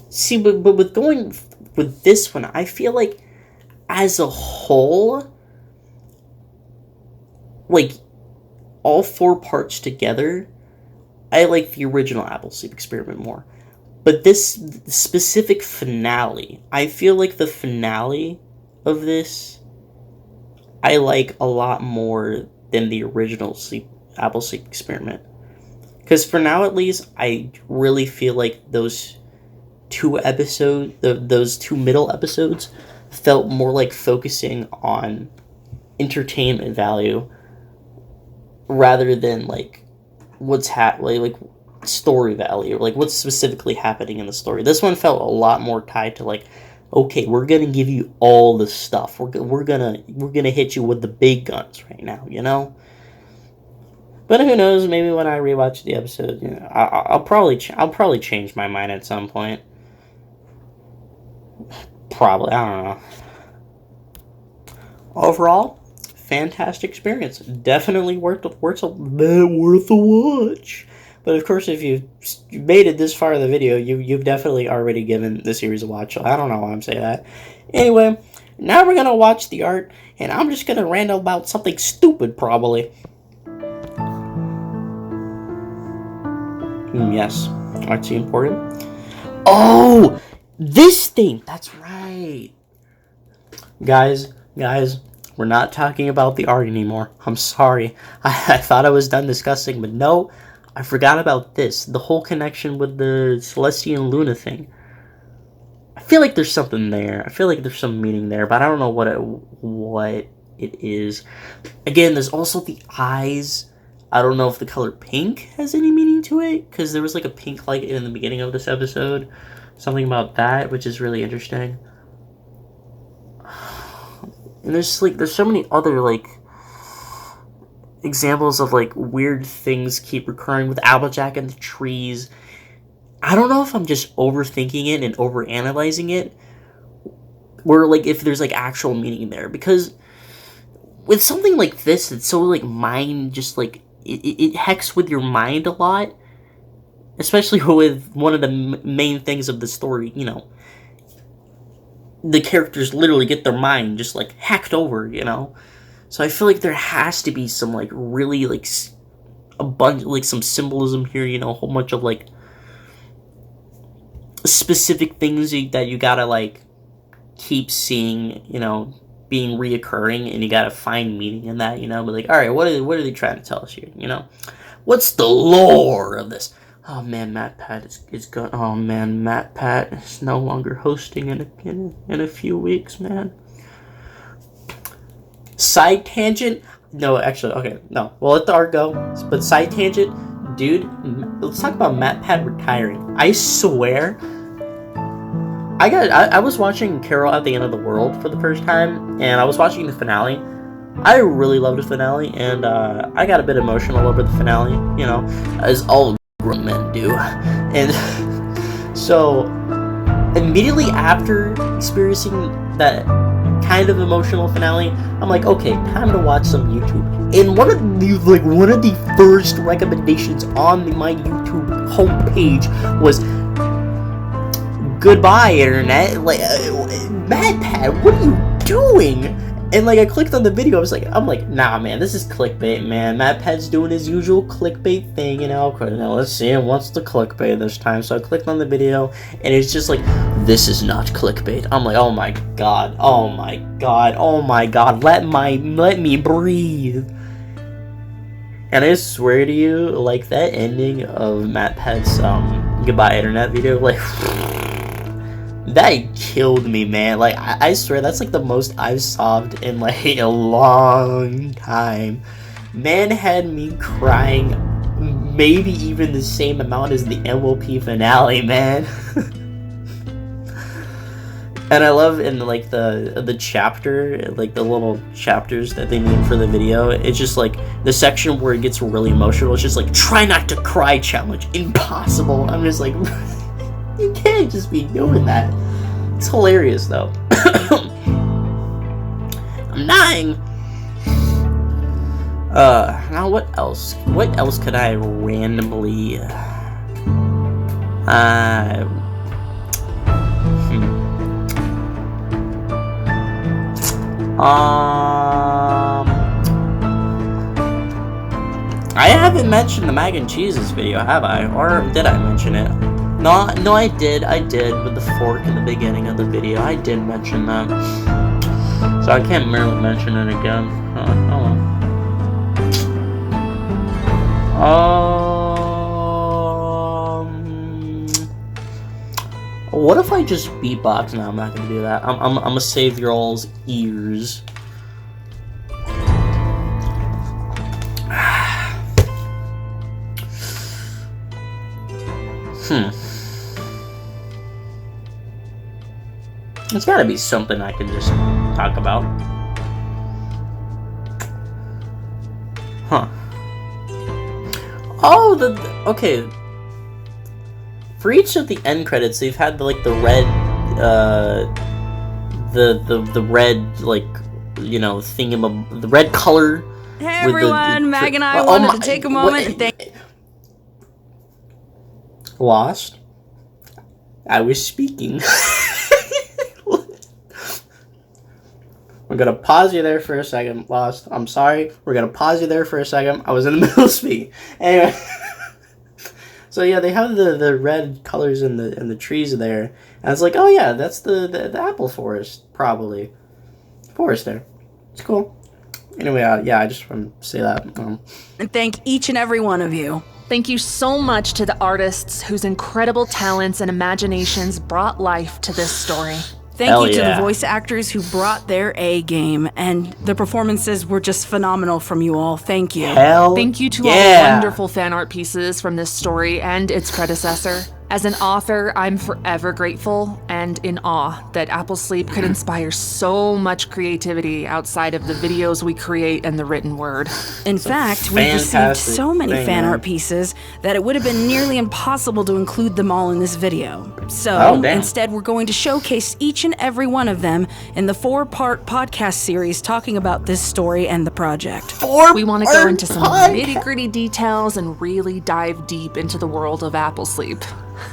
see, but with going with this one, I feel like as a whole, like all 4 parts together, I like the original Appleseed Experiment more. But this specific finale, I feel like the finale of this, I like a lot more than the original Appleseed Experiment. Because for now, at least, I really feel like those 2 episodes, those 2 middle episodes, felt more like focusing on entertainment value rather than like what's like story value, like what's specifically happening in the story. This one felt a lot more tied to like, okay, we're gonna give you all the stuff. We're gonna hit you with the big guns right now, But who knows? Maybe when I rewatch the episode, I'll probably change my mind at some point. Probably, I don't know. Overall, fantastic experience. Definitely worth a watch. But of course, if you made it this far in the video, you've definitely already given the series a watch. So I don't know why I'm saying that. Anyway, now we're gonna watch the art, and I'm just gonna rant about something stupid, probably. Yes, art's important. Oh, this thing. That's right. Guys, we're not talking about the art anymore. I'm sorry. I thought I was done discussing, but no, I forgot about this. The whole connection with the Celestian Luna thing. I feel like there's something there. I feel like there's some meaning there, but I don't know what it is. Again, there's also the eyes. I don't know if the color pink has any meaning to it, because there was like a pink light in the beginning of this episode. Something about that, which is really interesting. And there's so many other like examples of like weird things keep recurring with Applejack and the trees. I don't know if I'm just overthinking it and overanalyzing it, or like if there's like actual meaning there, because with something like this, it's so like mind, just like it hecks with your mind a lot, especially with one of the main things of the story. The characters literally get their mind just like hacked over, So I feel like there has to be some like really like a bunch, like some symbolism here, a whole bunch of like specific things that you gotta like keep seeing, being reoccurring, and you gotta find meaning in that, but like, all right, what are they trying to tell us here, What's the lore of this? Oh man, Matt Pat is gone. Oh man, Matt Pat is no longer hosting in a few weeks, man. Side tangent? No, actually, okay, no. We'll let the art go. But side tangent, dude. Let's talk about Matt Pat retiring. I swear, I was watching Carol at the End of the World for the first time, and I was watching the finale. I really loved the finale, and I got a bit emotional over the finale. As all grown men do. And so immediately after experiencing that kind of emotional finale, I'm like, okay, time to watch some YouTube. And one of the first recommendations on my YouTube homepage was "Goodbye, Internet." Like, Matt Pat, what are you doing? And like I clicked on the video, I'm like, nah, man, this is clickbait, man. Matt Pat's doing his usual clickbait thing, let's see what's the clickbait this time. So I clicked on the video, and it's just like, this is not clickbait. I'm like, oh my god, let me breathe. And I swear to you, like that ending of Matt Pat's Goodbye Internet video, like that killed me, man. Like, I swear, that's like the most I've sobbed in like a long time. Man had me crying maybe even the same amount as the MOP finale, man. And I love in like the chapter, like the little chapters that they made for the video. It's just like the section where it gets really emotional. It's just like try not to cry challenge, impossible. I'm just like, you can't just be doing that. It's hilarious though. I'm dying. Now what else? What else could I randomly? I haven't mentioned the mac and cheeses video, have I? Or did I mention it? No, I did with the fork in the beginning of the video. I did mention that. So I can't merely mention it again. What if I just beatbox? No, I'm not gonna do that. I'm gonna save your all's ears. It's gotta be something I can just talk about. Huh. Oh, okay. For each of the end credits, they've had the red, the red, like, you know, the red color. Hey everyone, Mag and I wanted to take a moment and thank. Lost. I was speaking. We're gonna pause you there for a second, Lost. I'm sorry. We're gonna pause you there for a second. I was in the middle of speaking. Anyway. So yeah, they have the red colors in the trees there. And it's like, oh yeah, that's the apple forest, probably. Forest there. It's cool. Anyway, yeah, I just want to say that. And thank each and every one of you. Thank you so much to the artists whose incredible talents and imaginations brought life to this story. Thank you to the voice actors who brought their A game, and the performances were just phenomenal from you all. Thank you. Thank you to all the wonderful fan art pieces from this story and its predecessor. As an author, I'm forever grateful and in awe that Apple Sleep could inspire so much creativity outside of the videos we create and the written word. In fact, we've received so many fan art pieces that it would have been nearly impossible to include them all in this video. So, instead, we're going to showcase each and every one of them in the 4-part podcast series talking about this story and the project. We want to go into some nitty-gritty details and really dive deep into the world of Apple Sleep.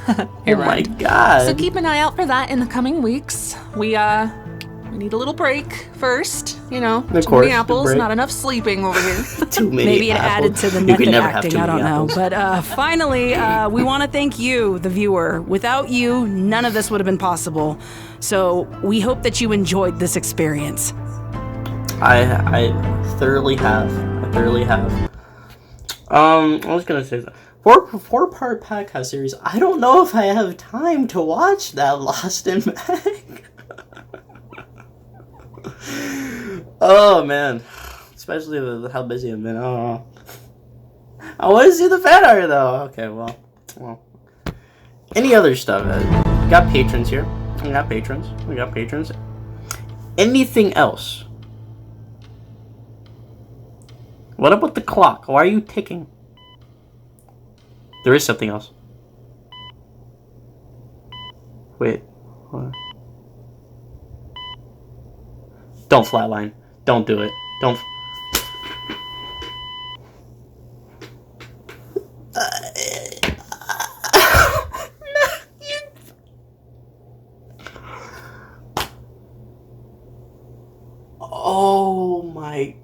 Oh my god. So keep an eye out for that in the coming weeks. We need a little break first, you know. Too many apples, not enough sleeping over here. Too many Maybe it apples. added to the method acting, I don't know. But finally, we want to thank you, the viewer. Without you, none of this would have been possible. So we hope that you enjoyed this experience. I thoroughly have. I was gonna say that. 4-part podcast series. I don't know if I have time to watch that Lost in Mag. Oh man, especially how busy I've been. I don't know. I want to see the fan art though. Okay, well. Any other stuff? We got patrons here. We got patrons. Anything else? What about the clock? Why are you ticking? There is something else. Wait. What? Don't flatline. Don't do it. Don't. Oh my.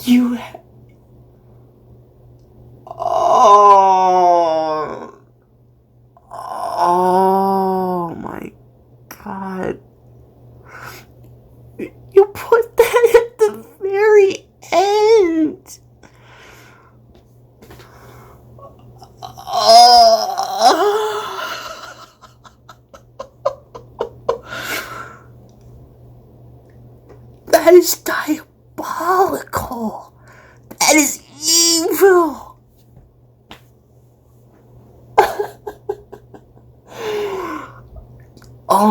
You. Oh my god. You put that at the very end.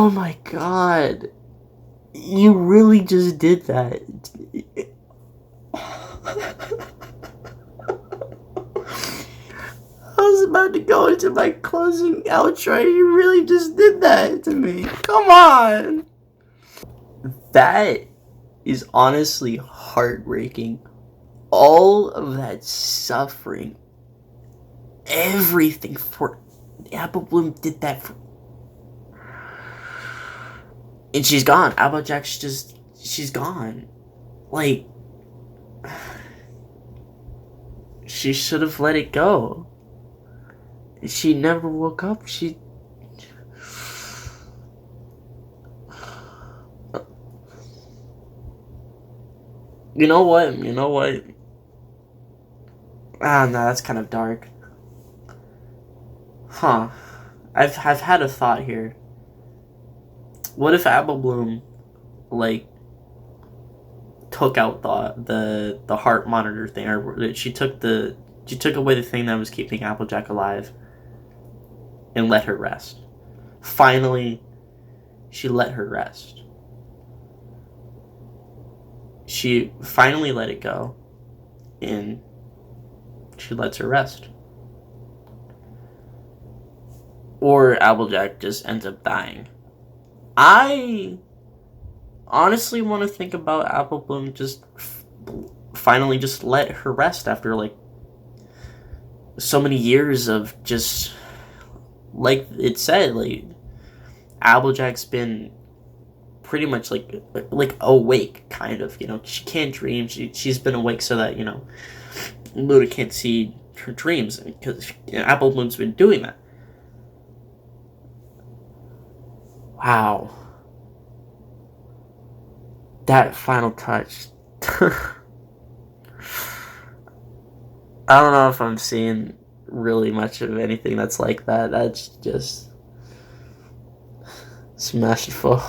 Oh my god. You really just did that. I was about to go into my closing outro. You really just did that to me. Come on. That is honestly heartbreaking. All of that suffering, everything for Apple Bloom did that for, and she's gone. Applejack's just, she's gone. Like, she should have let it go. She never woke up. You know what? Ah, no, that's kind of dark. Huh. I've had a thought here. What if Apple Bloom, like, took out the heart monitor thing, or she took away the thing that was keeping Applejack alive and let her rest. Finally, she let her rest. She finally let it go, and she lets her rest. Or Applejack just ends up dying. I honestly want to think about Apple Bloom just finally just let her rest after, like, so many years of just, like it said, like, Applejack's been pretty much like awake, kind of, you know. She can't dream. She's been awake so that, you know, Luda can't see her dreams, because, you know, Apple Bloom's been doing that. Wow. That final touch. I don't know if I'm seeing really much of anything that's like that. That's just masterful.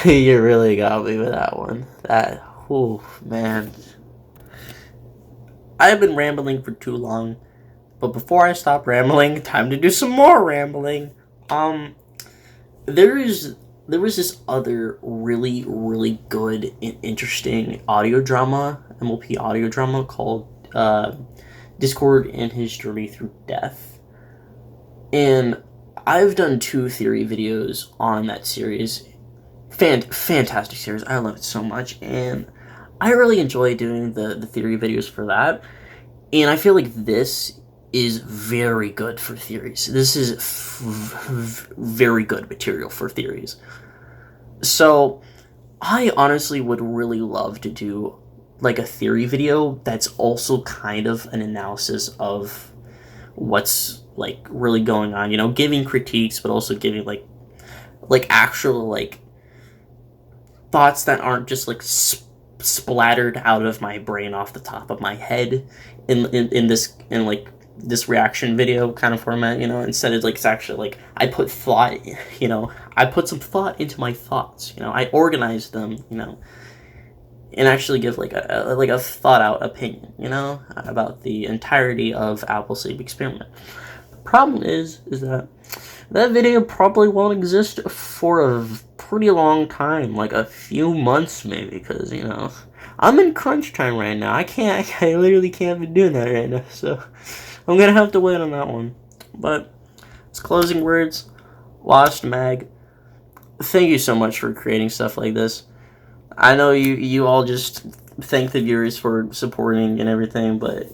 You really got me with that one. That, oh man. I've been rambling for too long, but before I stop rambling, time to do some more rambling. There was this other really, really good and interesting audio drama, MLP audio drama, called Discord and His Journey Through Death. And I've done 2 theory videos on that series. Fantastic series. I love it so much. And I really enjoy doing the theory videos for that. And I feel like this is very good for theories. This is very good material for theories. So I honestly would really love to do, like, a theory video that's also kind of an analysis of what's, like, really going on, you know, giving critiques, but also giving like actual, like, thoughts that aren't just, like, splattered out of my brain off the top of my head in this reaction video kind of format, you know. Instead, it's like, it's actually like I put thought, you know, I put some thought into my thoughts, you know, I organized them, you know, and actually give like a thought out opinion, you know, about the entirety of Apple Sleep Experiment. The problem is that video probably won't exist for a pretty long time, like a few months maybe, because, you know, I'm in crunch time right now. I literally can't be doing that right now, so I'm gonna have to wait on that one. But as closing words, Lost Mag, thank you so much for creating stuff like this. I know you all just thank the viewers for supporting and everything, but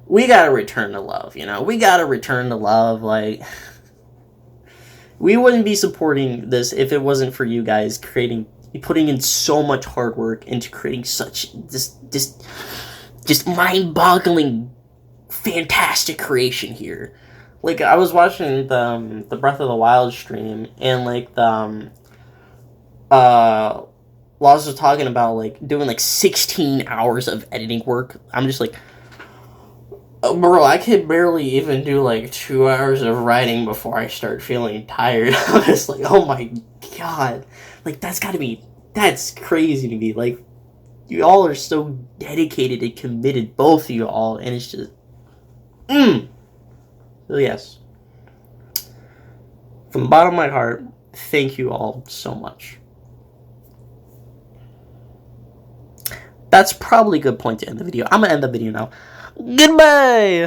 we gotta return to love, you know? We gotta return to love. Like, we wouldn't be supporting this if it wasn't for you guys putting in so much hard work into creating such just mind-boggling, fantastic creation here. Like, I was watching the Breath of the Wild stream, and, like, Laws was talking about, like, doing, like, 16 hours of editing work. I'm just like, oh, bro, I could barely even do, like, 2 hours of writing before I start feeling tired. I'm just like, oh my god. Like, that's crazy to me. Like, you all are so dedicated and committed, both of you all, and it's just, So yes. From the bottom of my heart, thank you all so much. That's probably a good point to end the video. I'm gonna end the video now. Goodbye!